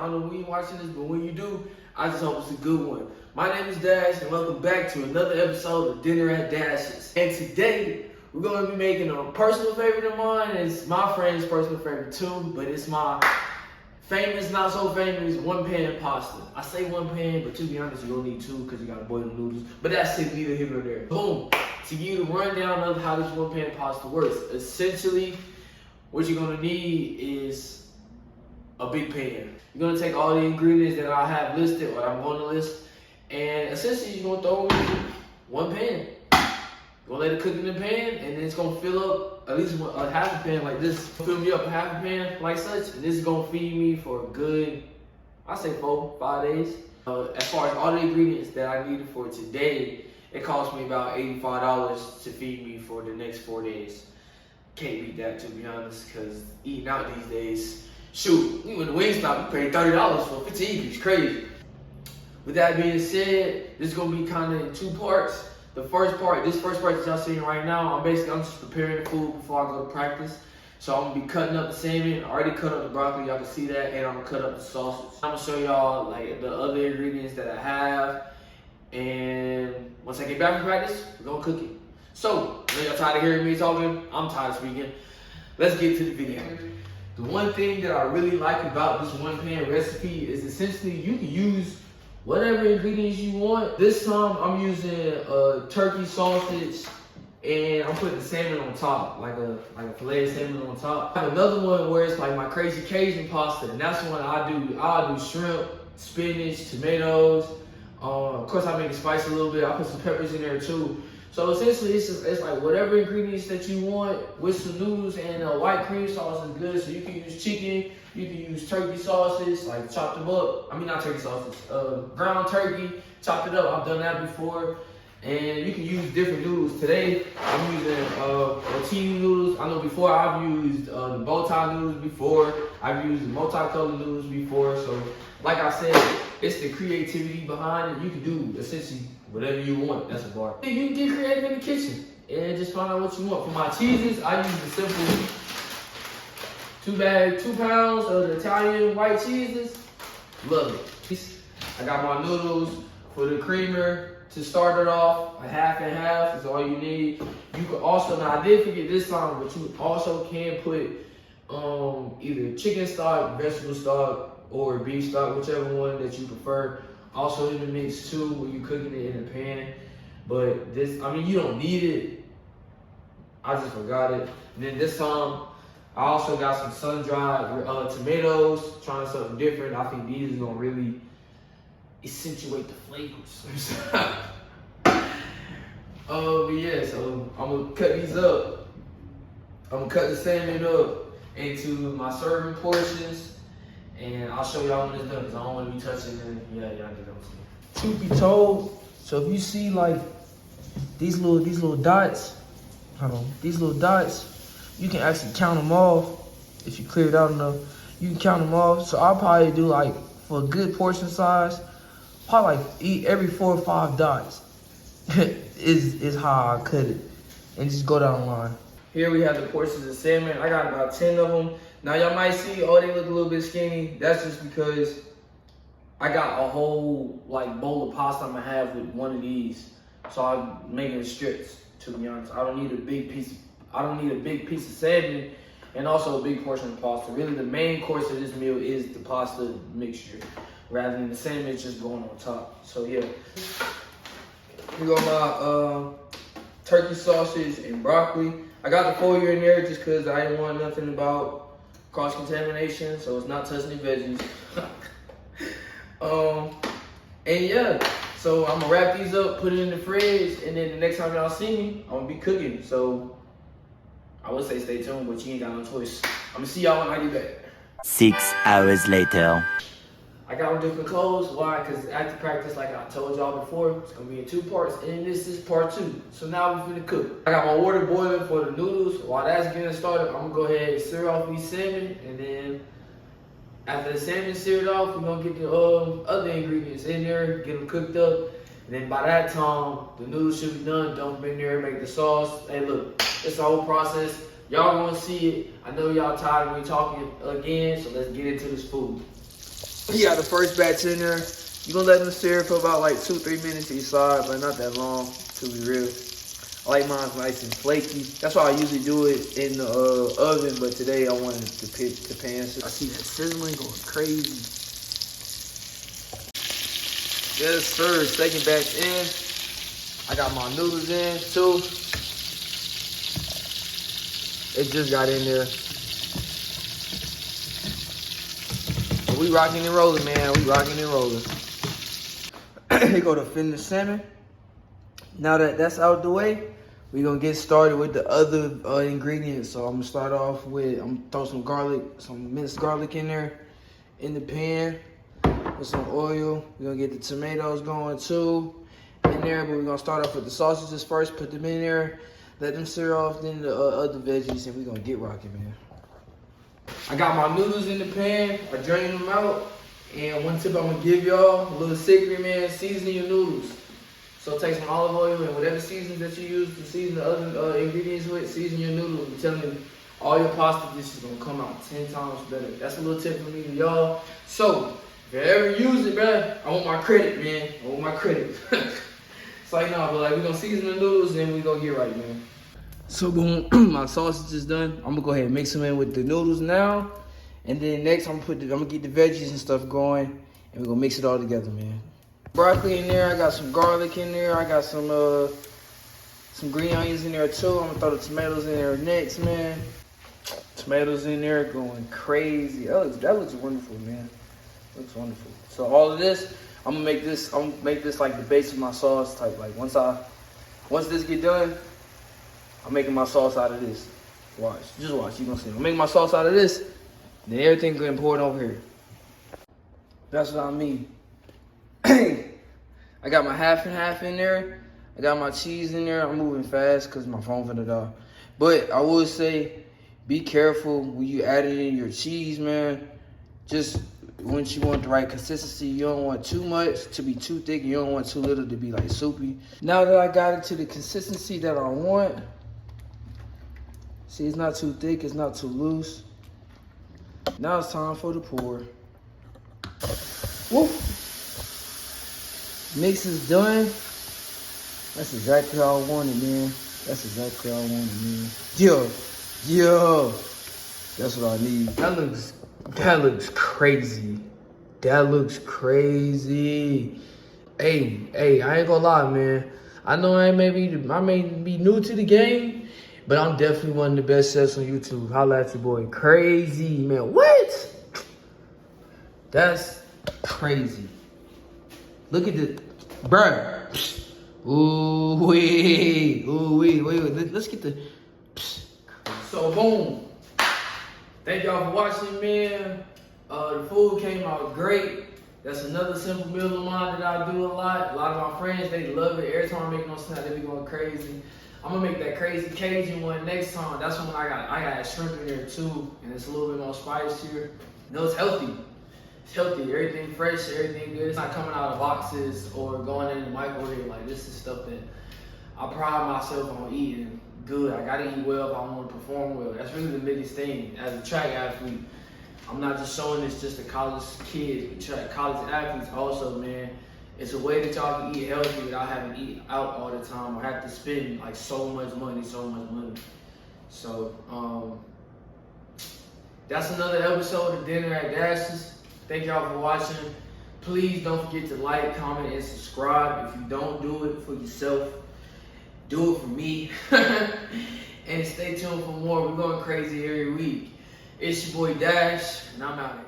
don't know when you're watching this, but when you do, I just hope it's a good one. My name is Dash, and welcome back to another episode of Dinner at Dash's. And today, we're going to be making a personal favorite of mine. It's my friend's personal favorite too, but it's my famous, not so famous, one-pan pasta. I say one pan, but to be honest, you don't need two because you got to boil the noodles. But that's it, neither here nor there. Boom. To give you the rundown of how this one-pan pasta works. Essentially, what you're going to need is a big pan. You're going to take all the ingredients that I have listed, or I'm going to list, and essentially you're going to throw them in one pan. You're going to let it cook in the pan, and then it's going to fill up at least a half a pan like this. Fill me up a half a pan like such, and this is going to feed me for a good, I say 4-5 days. As far as all the ingredients that I needed for today, it cost me about $85 to feed me for the next 4 days. Can't beat that, to be honest, because eating out these days, shoot, we went to Wingstop, you paid $30 for a 15 piece, crazy. With that being said, this is going to be kind of in two parts. This first part that y'all seeing right now, I'm just preparing the food before I go to practice. So I'm gonna be cutting up the salmon. I already cut up the broccoli, y'all can see that, and I'm gonna cut up the sausage. I'm gonna show y'all like the other ingredients that I have, and once I get back from practice, we're gonna cook it. So, I know y'all tired of hearing me talking, I'm tired of speaking. Let's get to the video. The one thing that I really like about this one pan recipe is essentially you can use whatever ingredients you want. This time I'm using turkey sausage, and I'm putting the salmon on top, like a filet of salmon on top. I have another one where it's like my crazy Cajun pasta, and that's one I'll do shrimp, spinach, tomatoes. Of course I make it spicy a little bit. I put some peppers in there too. So essentially it's like whatever ingredients that you want with some noodles, and white cream sauce is good. So you can use chicken, you can use turkey sausage, like chopped them up. I mean, not turkey sausage, ground turkey, chopped it up. I've done that before. And you can use different noodles. Today, I'm using rotini noodles. I know before I've used the bow tie noodles before. I've used the multicolored noodles before. So, like I said, it's the creativity behind it. You can do essentially whatever you want. That's a bar. You can get creative in the kitchen and just find out what you want. For my cheeses, I use the simple 2 pounds of the Italian white cheeses. Love it. I got my noodles for the creamer. To start it off, a half and half is all you need. You can also, now I did forget this time, but you also can put either chicken stock, vegetable stock, or beef stock, whichever one that you prefer. Also in the mix too, when you're cooking it in a pan. But this, I mean, you don't need it. I just forgot it. And then this time, I also got some sun-dried tomatoes, trying something different. I think these is gonna really accentuate the flavors. But yeah, so I'm gonna cut these up. I'm gonna cut the salmon up into my serving portions, and I'll show y'all when it's done, because I don't want to be touching it. Yeah, y'all get what I'm saying. Truth be told, so if you see like these little dots, these little dots, you can actually count them off. If you clear it out enough, you can count them off. So I'll probably do like, for a good portion size, probably like eat every 4 or 5 dots is how I cut it, and just go down the line. Here we have the portions of salmon. I got about 10 of them. Now y'all might see, oh, they look a little bit skinny. That's just because I got a whole like bowl of pasta I'm gonna have with one of these, so I'm making strips. To be honest, I don't need a big piece of salmon, and also a big portion of pasta. Really, the main course of this meal is the pasta mixture, rather than the salmon just going on top. So yeah, we got my turkey sausage and broccoli. I got the foliar in there just because I didn't want nothing about cross-contamination, so it's not touching the veggies. And yeah, so I'm gonna wrap these up, put it in the fridge, and then the next time y'all see me, I'm gonna be cooking. So I would say stay tuned, but you ain't got no choice. I'm gonna see y'all when I get back. 6 hours later. I got on different clothes. Why? Because after practice, like I told y'all before, it's gonna be in 2 parts, and this is part 2. So now we're finna cook. I got my water boiling for the noodles. While that's getting started, I'm gonna go ahead and sear off these salmon, and then after the salmon seared off, we're gonna get the other ingredients in there, get them cooked up, and then by that time, the noodles should be done. Dump them in there, make the sauce. Hey, look, it's the whole process. Y'all gonna see it. I know y'all tired of me talking again, so let's get into this food. You got the first batch in there. You're gonna let them sear for about like 2-3 minutes each side, but not that long, to be real. I like mine nice and flaky. That's why I usually do it in the oven, but today I wanted to pick the pan. I see that sizzling going crazy. Yes, sir. Second batch in. I got my noodles in too. It just got in there. But we rocking and rolling, man. We rocking and rolling. Here go the finished salmon. Now that that's out the way, we're gonna get started with the other ingredients. So I'm gonna start off with, I'm gonna throw some garlic, some minced garlic in there, in the pan, with some oil. We're gonna get the tomatoes going too in there, but we're gonna start off with the sausages first, put them in there, let them sear off, then the other veggies, and we're gonna get rocking, man. I got my noodles in the pan, I drained them out, and one tip I'm gonna give y'all, a little secret, man, season your noodles. So take some olive oil and whatever seasons that you use to season the other ingredients with, season your noodles. I'm telling you, all your pasta dishes gonna come out 10 times better. That's a little tip from me to y'all. So, if you ever use it, bruh, I want my credit, man. I want my credit. It's like, no, but like, we're gonna season the noodles and we're gonna get right, man. So, boom, my sausage is done. I'm gonna go ahead and mix them in with the noodles now. And then next, I'm gonna get the veggies and stuff going, and we're gonna mix it all together, man. Broccoli in there, I got some garlic in there, I got some green onions in there too. I'm gonna throw the tomatoes in there next, man. Tomatoes in there going crazy. That looks wonderful, man. Looks wonderful. So all of this, I'm gonna make this like the base of my sauce type. Like once this get done, I'm making my sauce out of this. Watch, just watch, you gonna see. I'm making my sauce out of this, then everything getting poured over here. That's what I mean. I got my half and half in there. I got my cheese in there. I'm moving fast because my phone finna die. But I would say, be careful when you add it in your cheese, man. Just once you want the right consistency, you don't want too much to be too thick. You don't want too little to be like soupy. Now that I got it to the consistency that I want, see, it's not too thick, it's not too loose. Now it's time for the pour. Woo! Mix is done. That's exactly how I want it, man. That's exactly how I want it, man. Yo. That's what I need. That looks crazy. That looks crazy. Hey, I ain't gonna lie, man. I know I may be new to the game, but I'm definitely one of the best chefs on YouTube. Holla at your boy. Crazy, man. What? That's crazy. Look at the, bruh. Ooh wee. Let's get the. So boom. Thank y'all for watching, man. The food came out great. That's another simple meal of mine that I do a lot. A lot of my friends, they love it. Every time I make no snap, they be going crazy. I'm gonna make that crazy Cajun one next time. That's when I got shrimp in there too, and it's a little bit more spicier. You know, it's healthy. It's healthy, everything fresh, everything good. It's not coming out of boxes or going in the microwave. Like, this is stuff that I pride myself on eating good. I gotta eat well if I want to perform well. That's really the biggest thing. As a track athlete, I'm not just showing this just to college kids, college athletes also, man. It's a way that y'all can eat healthy without having to eat out all the time or have to spend like so much money. So, that's another episode of Dinner at Dash's. Thank y'all for watching. Please don't forget to like, comment, and subscribe. If you don't do it for yourself, do it for me. And stay tuned for more. We're going crazy every week. It's your boy Dash, and I'm out here.